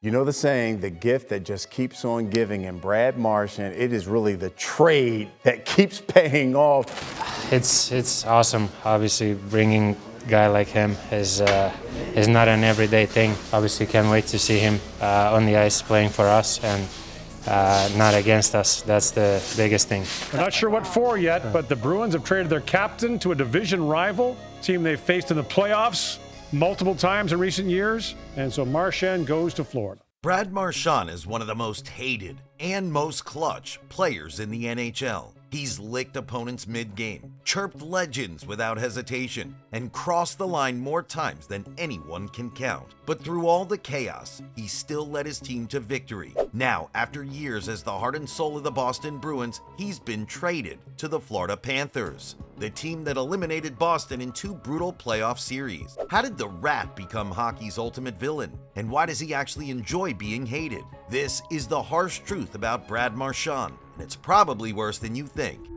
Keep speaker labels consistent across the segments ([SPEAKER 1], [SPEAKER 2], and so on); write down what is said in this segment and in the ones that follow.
[SPEAKER 1] You know the saying, the gift that just keeps on giving, and Brad Marchand, it is really the trade that keeps paying off.
[SPEAKER 2] It's awesome. Obviously, bringing a guy like him is not an everyday thing. Obviously, can't wait to see him on the ice playing for us and not against us. That's the biggest thing.
[SPEAKER 3] We're not sure what for yet, but the Bruins have traded their captain to a division rival, team they've faced in the playoffs multiple times in recent years, and so Marchand goes to Florida.
[SPEAKER 4] Brad Marchand is one of the most hated and most clutch players in the NHL. He's licked opponents mid-game, chirped legends without hesitation, and crossed the line more times than anyone can count. But through all the chaos, he still led his team to victory. Now, after years as the heart and soul of the Boston Bruins, he's been traded to the Florida Panthers, the team that eliminated Boston in 2 brutal playoff series. How did the Rat become hockey's ultimate villain? And why does he actually enjoy being hated? This is the harsh truth about Brad Marchand, and it's probably worse than you think.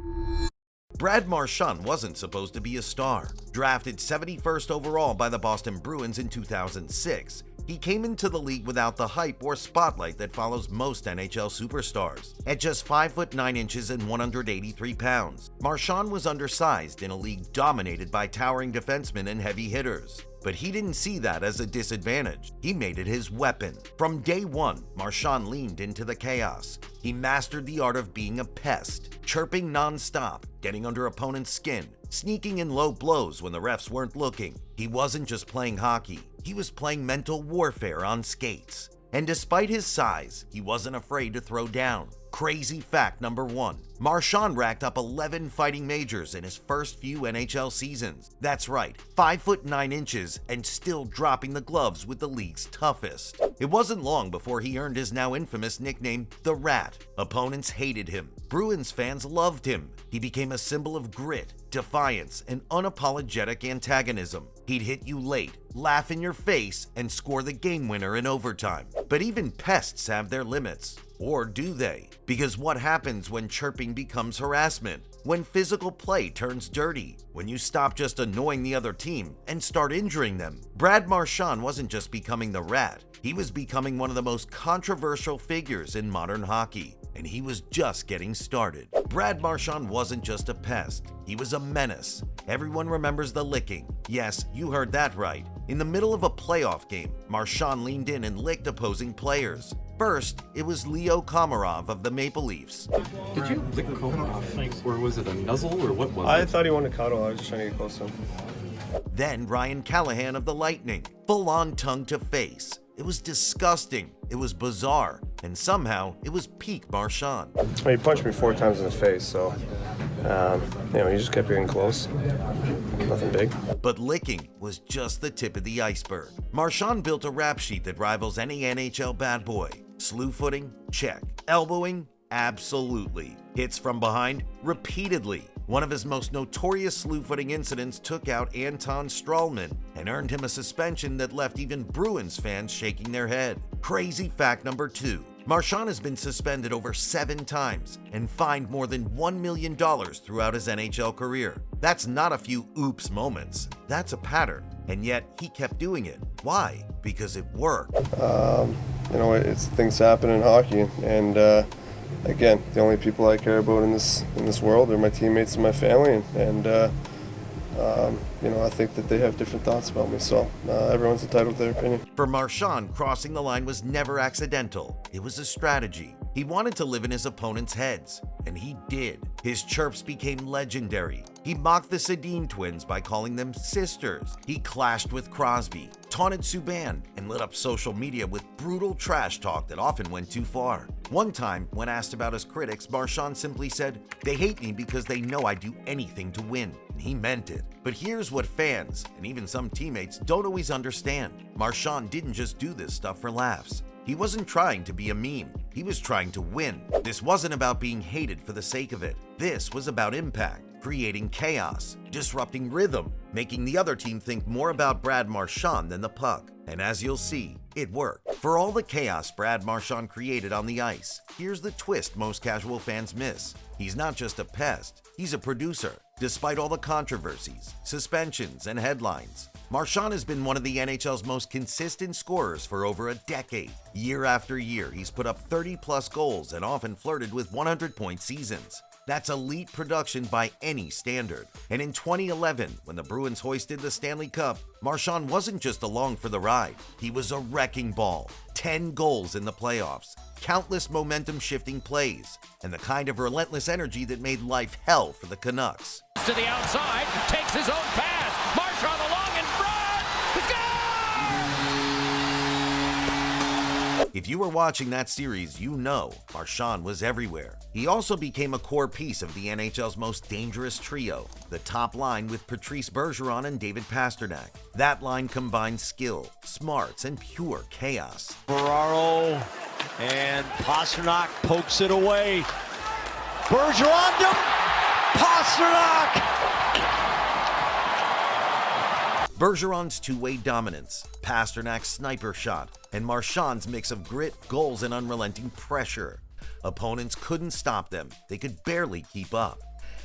[SPEAKER 4] Brad Marchand wasn't supposed to be a star. Drafted 71st overall by the Boston Bruins in 2006, he came into the league without the hype or spotlight that follows most NHL superstars. At just 5 foot 9 inches and 183 pounds, Marchand was undersized in a league dominated by towering defensemen and heavy hitters. But he didn't see that as a disadvantage. He made it his weapon. From day one, Marchand leaned into the chaos. He mastered the art of being a pest, chirping nonstop, getting under opponents' skin, sneaking in low blows when the refs weren't looking. He wasn't just playing hockey, he was playing mental warfare on skates. And despite his size, he wasn't afraid to throw down. Crazy fact number 1, Marchand racked up 11 fighting majors in his first few NHL seasons. That's right, 5 foot 9 inches and still dropping the gloves with the league's toughest. It wasn't long before he earned his now infamous nickname, the Rat. Opponents hated him. Bruins fans loved him. He became a symbol of grit, defiance, and unapologetic antagonism. He'd hit you late, laugh in your face, and score the game winner in overtime. But even pests have their limits. Or do they? Because what happens when chirping becomes harassment? When physical play turns dirty? When you stop just annoying the other team and start injuring them? Brad Marchand wasn't just becoming the Rat. He was becoming one of the most controversial figures in modern hockey. And he was just getting started. Brad Marchand wasn't just a pest. He was a menace. Everyone remembers the licking. Yes, you heard that right. In the middle of a playoff game, Marchand leaned in and licked opposing players. First, it was Leo Komarov of the Maple Leafs.
[SPEAKER 5] Did you lick Komarov? Or was it a nuzzle, or what was it?
[SPEAKER 6] I thought he wanted to cuddle. I was just trying to get close to him.
[SPEAKER 4] Then Ryan Callahan of the Lightning, full-on tongue to face. It was disgusting, it was bizarre, and somehow it was peak Marchand.
[SPEAKER 6] Well, he punched me 4 times in the face, so he just kept getting close. Nothing big.
[SPEAKER 4] But licking was just the tip of the iceberg. Marchand built a rap sheet that rivals any NHL bad boy. Slew footing? Check. Elbowing? Absolutely. Hits from behind? Repeatedly. One of his most notorious slew-footing incidents took out Anton Strahlman and earned him a suspension that left even Bruins fans shaking their head. Crazy fact number 2. Marchand has been suspended over 7 times and fined more than $1 million throughout his NHL career. That's not a few oops moments. That's a pattern. And yet, he kept doing it. Why? Because it worked.
[SPEAKER 6] It's things happen in hockey, and again, the only people I care about in this world are my teammates and my family, and I think that they have different thoughts about me, so everyone's entitled to their opinion.
[SPEAKER 4] For Marchand, crossing the line was never accidental. It was a strategy. He wanted to live in his opponents' heads, and he did. His chirps became legendary. He mocked the Sedin twins by calling them sisters. He clashed with Crosby, taunted Subban, and lit up social media with brutal trash talk that often went too far. One time, when asked about his critics, Marchand simply said, "They hate me because they know I do anything to win." And he meant it. But here's what fans, and even some teammates, don't always understand. Marchand didn't just do this stuff for laughs. He wasn't trying to be a meme. He was trying to win. This wasn't about being hated for the sake of it. This was about impact, creating chaos, disrupting rhythm, making the other team think more about Brad Marchand than the puck. And as you'll see, it worked. For all the chaos Brad Marchand created on the ice, here's the twist most casual fans miss. He's not just a pest, he's a producer. Despite all the controversies, suspensions, and headlines, Marchand has been one of the NHL's most consistent scorers for over a decade. Year after year, he's put up 30-plus goals and often flirted with 100-point seasons. That's elite production by any standard. And in 2011, when the Bruins hoisted the Stanley Cup, Marchand wasn't just along for the ride. He was a wrecking ball. 10 goals in the playoffs, countless momentum-shifting plays, and the kind of relentless energy that made life hell for the Canucks.
[SPEAKER 7] To the outside, takes his own pass. Marchand along in front.
[SPEAKER 4] If you were watching that series, you know Marchand was everywhere. He also became a core piece of the NHL's most dangerous trio, the top line with Patrice Bergeron and David Pastrnak. That line combines skill, smarts, and pure chaos.
[SPEAKER 8] Ferraro and Pastrnak pokes it away. Bergeron to Pastrnak!
[SPEAKER 4] Bergeron's two-way dominance, Pasternak's sniper shot, and Marchand's mix of grit, goals, and unrelenting pressure. Opponents couldn't stop them. They could barely keep up.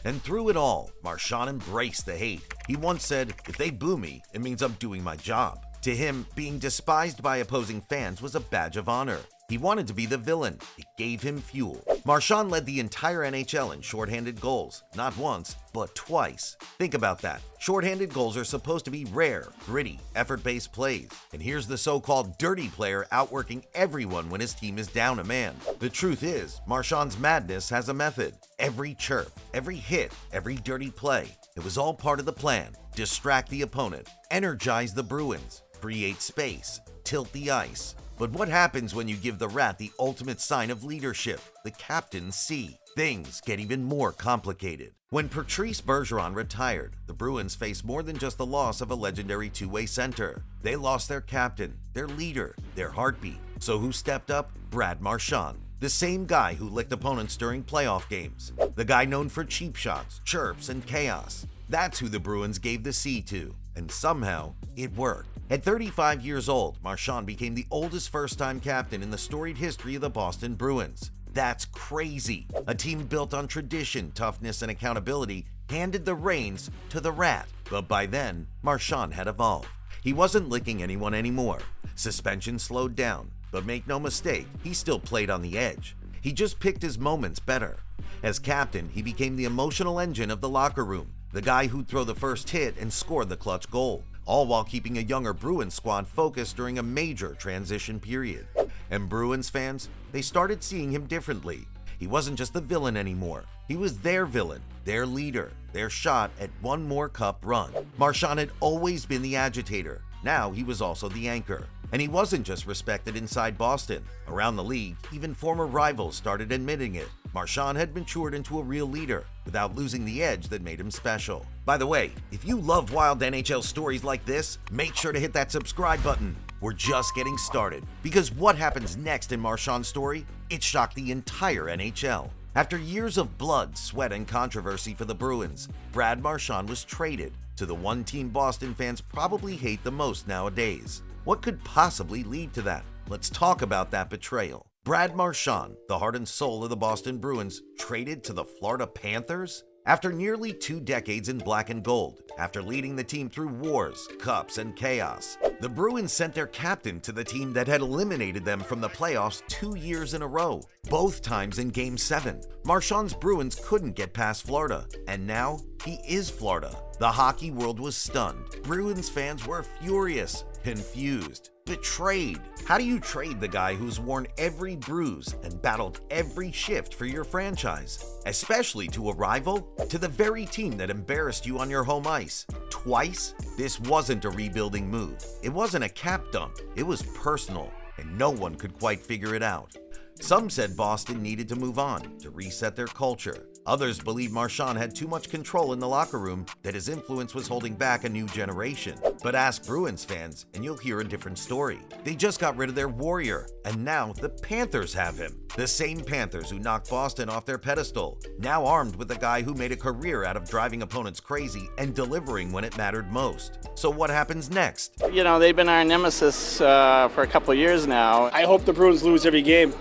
[SPEAKER 4] And through it all, Marchand embraced the hate. He once said, "If they boo me, it means I'm doing my job." To him, being despised by opposing fans was a badge of honor. He wanted to be the villain. It gave him fuel. Marchand led the entire NHL in shorthanded goals, not once, but twice. Think about that. Shorthanded goals are supposed to be rare, gritty, effort-based plays. And here's the so-called dirty player outworking everyone when his team is down a man. The truth is, Marchand's madness has a method. Every chirp, every hit, every dirty play. It was all part of the plan. Distract the opponent, energize the Bruins, create space, tilt the ice. But what happens when you give the Rat the ultimate sign of leadership, the captain's C? Things get even more complicated. When Patrice Bergeron retired, the Bruins faced more than just the loss of a legendary two-way center. They lost their captain, their leader, their heartbeat. So who stepped up? Brad Marchand. The same guy who licked opponents during playoff games. The guy known for cheap shots, chirps, and chaos. That's who the Bruins gave the C to. And somehow, it worked. At 35 years old, Marchand became the oldest first-time captain in the storied history of the Boston Bruins. That's crazy. A team built on tradition, toughness, and accountability handed the reins to the Rat. But by then, Marchand had evolved. He wasn't licking anyone anymore. Suspension slowed down, but make no mistake, he still played on the edge. He just picked his moments better. As captain, he became the emotional engine of the locker room, the guy who'd throw the first hit and score the clutch goal, all while keeping a younger Bruins squad focused during a major transition period. And Bruins fans, they started seeing him differently. He wasn't just the villain anymore. He was their villain, their leader, their shot at one more cup run. Marchand had always been the agitator. Now he was also the anchor. And he wasn't just respected inside Boston. Around the league, even former rivals started admitting it. Marchand had matured into a real leader without losing the edge that made him special. By the way, if you love wild NHL stories like this, make sure to hit that subscribe button. We're just getting started, because what happens next in Marchand's story? It shocked the entire NHL. After years of blood, sweat, and controversy for the Bruins, Brad Marchand was traded to the one team Boston fans probably hate the most nowadays. What could possibly lead to that? Let's talk about that betrayal. Brad Marchand, the heart and soul of the Boston Bruins, traded to the Florida Panthers? After nearly 2 decades in black and gold, after leading the team through wars, cups, and chaos, the Bruins sent their captain to the team that had eliminated them from the playoffs 2 years in a row, both times in Game 7. Marchand's Bruins couldn't get past Florida, and now he is Florida. The hockey world was stunned. Bruins fans were furious, confused, betrayed. How do you trade the guy who's worn every bruise and battled every shift for your franchise? Especially to a rival? To the very team that embarrassed you on your home ice twice? This wasn't a rebuilding move. It wasn't a cap dump. It was personal, and no one could quite figure it out. Some said Boston needed to move on, to reset their culture. Others believed Marchand had too much control in the locker room, that his influence was holding back a new generation. But ask Bruins fans, and you'll hear a different story. They just got rid of their warrior, and now the Panthers have him. The same Panthers who knocked Boston off their pedestal, now armed with a guy who made a career out of driving opponents crazy and delivering when it mattered most. So what happens next?
[SPEAKER 9] You know, they've been our nemesis for a couple of years now.
[SPEAKER 10] I hope the Bruins lose every game.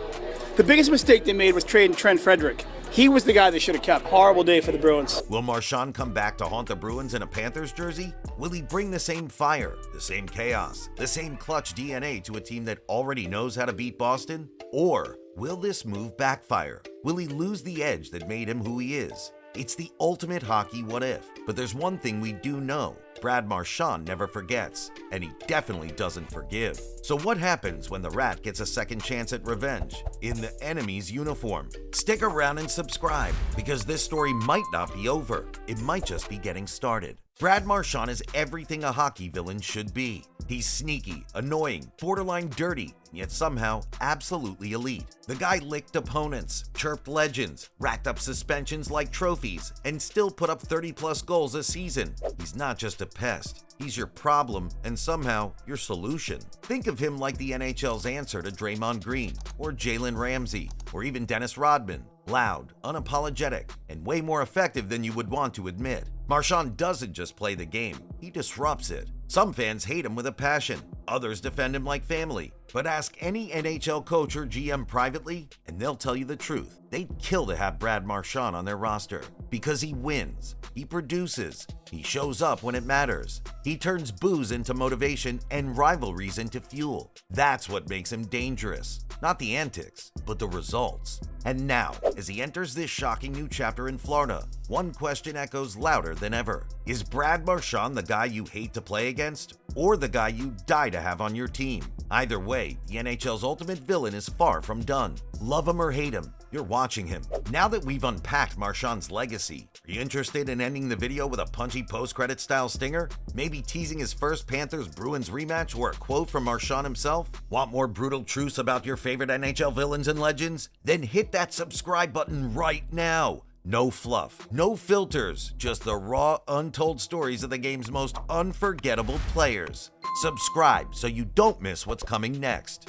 [SPEAKER 10] The biggest mistake they made was trading Trent Frederick. He was the guy they should have kept. Horrible day for the Bruins.
[SPEAKER 4] Will Marchand come back to haunt the Bruins in a Panthers jersey? Will he bring the same fire, the same chaos, the same clutch DNA to a team that already knows how to beat Boston? Or will this move backfire? Will he lose the edge that made him who he is? It's the ultimate hockey what if. But there's one thing we do know. Brad Marchand never forgets, and he definitely doesn't forgive. So what happens when the Rat gets a second chance at revenge in the enemy's uniform? Stick around and subscribe, because this story might not be over. It might just be getting started. Brad Marchand is everything a hockey villain should be. He's sneaky, annoying, borderline dirty, yet somehow absolutely elite. The guy licked opponents, chirped legends, racked up suspensions like trophies, and still put up 30+ goals a season. He's not just a pest. He's your problem and somehow your solution. Think of him like the NHL's answer to Draymond Green, or Jalen Ramsey, or even Dennis Rodman. Loud, unapologetic, and way more effective than you would want to admit. Marchand doesn't just play the game, he disrupts it. Some fans hate him with a passion, others defend him like family. But ask any NHL coach or GM privately, and they'll tell you the truth. They'd kill to have Brad Marchand on their roster, because he wins, he produces, he shows up when it matters. He turns booze into motivation and rivalries into fuel. That's what makes him dangerous. Not the antics, but the results. And now, as he enters this shocking new chapter in Florida, one question echoes louder than ever. Is Brad Marchand the guy you hate to play against, or the guy you die to have on your team? Either way, the NHL's ultimate villain is far from done. Love him or hate him, you're watching him. Now that we've unpacked Marchand's legacy, are you interested in ending the video with a punchy post-credit style stinger? Maybe teasing his first Panthers-Bruins rematch or a quote from Marchand himself? Want more brutal truths about your favorite NHL villains and legends? Then hit that subscribe button right now. No fluff, no filters, just the raw, untold stories of the game's most unforgettable players. Subscribe so you don't miss what's coming next.